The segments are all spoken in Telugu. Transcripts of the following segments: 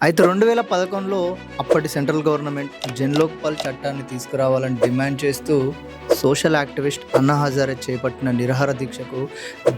అయితే 2011లో అప్పటి సెంట్రల్ గవర్నమెంట్ జన్లోక్పాల్ చట్టాన్ని తీసుకురావాలని డిమాండ్ చేస్తూ సోషల్ యాక్టివిస్ట్ అన్నా హజారే చేపట్టిన నిరాహార దీక్షకు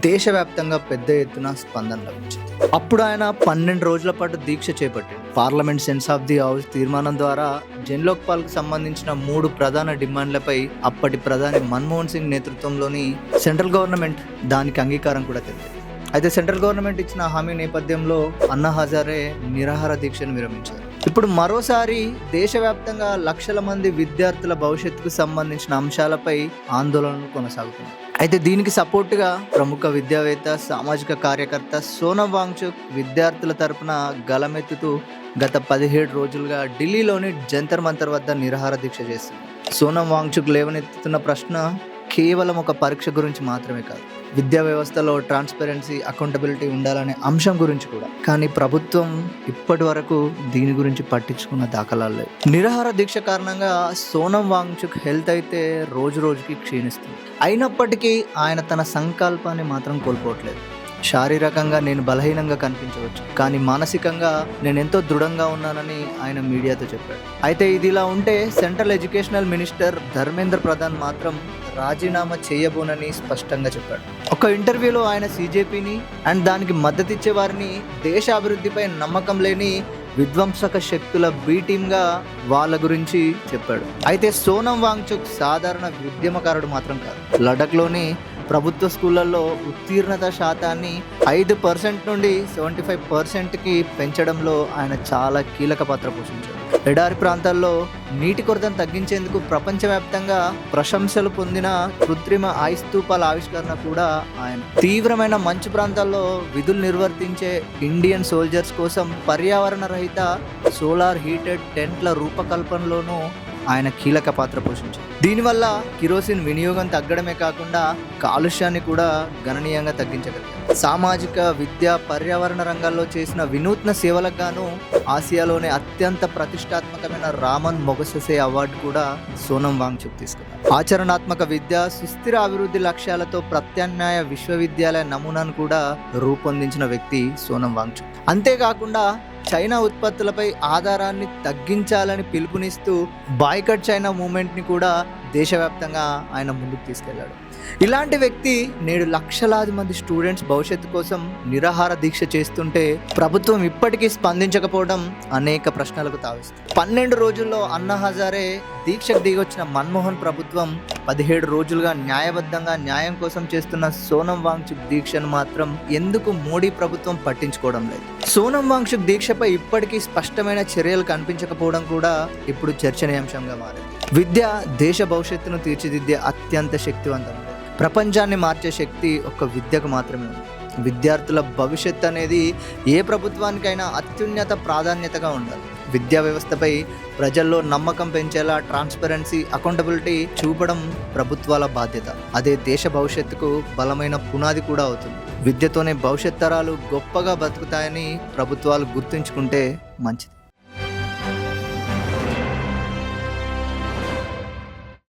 దేశవ్యాప్తంగా పెద్ద ఎత్తున స్పందన లభించింది. అప్పుడు ఆయన 12 రోజుల పాటు దీక్ష చేపట్టింది. Parliament sense of the house తీర్మానం ద్వారా జన్లోక్పాల్కు సంబంధించిన 3 ప్రధాన డిమాండ్లపై అప్పటి ప్రధాని మన్మోహన్ సింగ్ నేతృత్వంలోని సెంట్రల్ గవర్నమెంట్ దానికి అంగీకారం కూడా తెలిపింది. అయితే సెంట్రల్ గవర్నమెంట్ ఇచ్చిన హామీ నేపథ్యంలో అన్నా హజారే నిరాహార దీక్షను విరమించారు. ఇప్పుడు మరోసారి దేశవ్యాప్తంగా లక్షల మంది విద్యార్థుల భవిష్యత్తుకు సంబంధించిన అంశాలపై ఆందోళనలు కొనసాగుతున్నాయి. అయితే దీనికి సపోర్టుగా ప్రముఖ విద్యావేత్త, సామాజిక కార్యకర్త సోనం వాంగ్చుక్ విద్యార్థుల తరపున గలమెత్తుతూ గత 17 రోజులుగా ఢిల్లీలోని జంతర్ మంతర్ వద్ద నిరాహార దీక్ష చేస్తుంది. సోనం వాంగ్చుక్ లేవనెత్తుతున్న ప్రశ్న కేవలం ఒక పరీక్ష గురించి మాత్రమే కాదు, విద్యా వ్యవస్థలో ట్రాన్స్పరెన్సీ, అకౌంటబిలిటీ ఉండాలనే అంశం గురించి కూడా. కానీ ప్రభుత్వం ఇప్పటి వరకు దీని గురించి పట్టించుకున్న దాఖలాలు లేవు. నిరాహార దీక్ష కారణంగా సోనం వాంగ్చుక్ హెల్త్ అయితే రోజు రోజుకి క్షీణిస్తుంది. అయినప్పటికీ ఆయన తన సంకల్పాన్ని మాత్రం కోల్పోవట్లేదు. శారీరకంగా నేను బలహీనంగా కనిపించవచ్చు, కానీ మానసికంగా నేను ఎంతో దృఢంగా ఉన్నానని ఆయన మీడియాతో చెప్పాడు. అయితే ఇది ఇలా ఉంటే central educational minister Dharmendra Pradhan మాత్రం రాజీనామా చేయబోనని స్పష్టంగా చెప్పాడు. ఒక ఇంటర్వ్యూలో ఆయన సీజేపీని అండ్ దానికి మద్దతిచ్చే వారిని దేశ అభివృద్ధిపై నమ్మకం లేని విధ్వంసక శక్తుల బి టీమ్గా వాళ్ళ గురించి చెప్పాడు. అయితే సోనం వాంగ్చుక్ సాధారణ ఉద్యమకారుడు మాత్రం కాదు. లడఖ్లోని ప్రభుత్వ స్కూళ్ళల్లో ఉత్తీర్ణత శాతాన్ని 5% నుండి 75%కి పెంచడంలో ఆయన చాలా కీలక పాత్ర పోషించారు. ఎడారి ప్రాంతాల్లో నీటి కొరతను తగ్గించేందుకు ప్రపంచవ్యాప్తంగా ప్రశంసలు పొందిన కృత్రిమ ఐస్ స్తూపాల ఆవిష్కరణ కూడా ఆయన. తీవ్రమైన మంచు ప్రాంతాల్లో విధులు నిర్వర్తించే ఇండియన్ సోల్జర్స్ కోసం పర్యావరణ రహిత సోలార్ హీటెడ్ టెంట్ల రూపకల్పనలోనూ ఆయన కీలక పాత్ర పోషించారు. దీనివల్ల కిరోసిన్ వినియోగం తగ్గడమే కాకుండా కాలుష్యాన్ని కూడా గణనీయంగా తగ్గించగలిగారు. సామాజిక, విద్య, పర్యావరణ రంగాల్లో చేసిన వినూత్న సేవలకు గాను ఆసియాలోనే అత్యంత ప్రతిష్టాత్మకమైన రామన్ మొగసెసే అవార్డు కూడా సోనం వాంగ్చుక్ తీసుకున్నారు. ఆచరణాత్మక విద్య, సుస్థిర అభివృద్ధి లక్ష్యాలతో ప్రత్యామ్నాయ విశ్వవిద్యాలయ నమూనాను కూడా రూపొందించిన వ్యక్తి సోనం వాంగ్చుక్. అంతేకాకుండా చైనా ఉత్పత్తులపై ఆధారాన్ని తగ్గించాలని పిలుపునిస్తూ బాయ్కట్ చైనా మూవ్మెంట్ని కూడా దేశవ్యాప్తంగా ఆయన ముందుకు తీసుకెళ్లాడు. ఇలాంటి వ్యక్తి నేడు లక్షలాది మంది స్టూడెంట్స్ భవిష్యత్తు కోసం నిరాహార దీక్ష చేస్తుంటే ప్రభుత్వం ఇప్పటికీ స్పందించకపోవడం అనేక ప్రశ్నలకు తావిస్తుంది. 12 రోజుల్లో అన్నా హజారే దీక్షకు దిగొచ్చిన మన్మోహన్ ప్రభుత్వం 17 రోజులుగా న్యాయబద్ధంగా న్యాయం కోసం చేస్తున్న సోనం వాంగ్చుక్ దీక్షను మాత్రం ఎందుకు మోడీ ప్రభుత్వం పట్టించుకోవడం లేదు? సోనం వాంగ్చుక్ దీక్షపై ఇప్పటికీ స్పష్టమైన చర్యలు కనిపించకపోవడం కూడా ఇప్పుడు చర్చనీయాంశంగా మారింది. విద్య దేశ భవిష్యత్తును తీర్చిదిద్దే అత్యంత శక్తివంతమైనది. ప్రపంచాన్ని మార్చే శక్తి ఒక్క విద్యకు మాత్రమే ఉంది. విద్యార్థుల భవిష్యత్ అనేది ఏ ప్రభుత్వానికైనా అత్యున్నత ప్రాధాన్యతగా ఉండాలి. విద్యా వ్యవస్థపై ప్రజల్లో నమ్మకం పెంచేలా ట్రాన్స్పరెన్సీ, అకౌంటబిలిటీ చూపడం ప్రభుత్వాల బాధ్యత. అదే దేశ భవిష్యత్తుకు బలమైన పునాది కూడా అవుతుంది. విద్యతోనే భవిష్యత్ తరాలు గొప్పగా బతుకుతాయని ప్రభుత్వాలు గుర్తుంచుకుంటే మంచిది.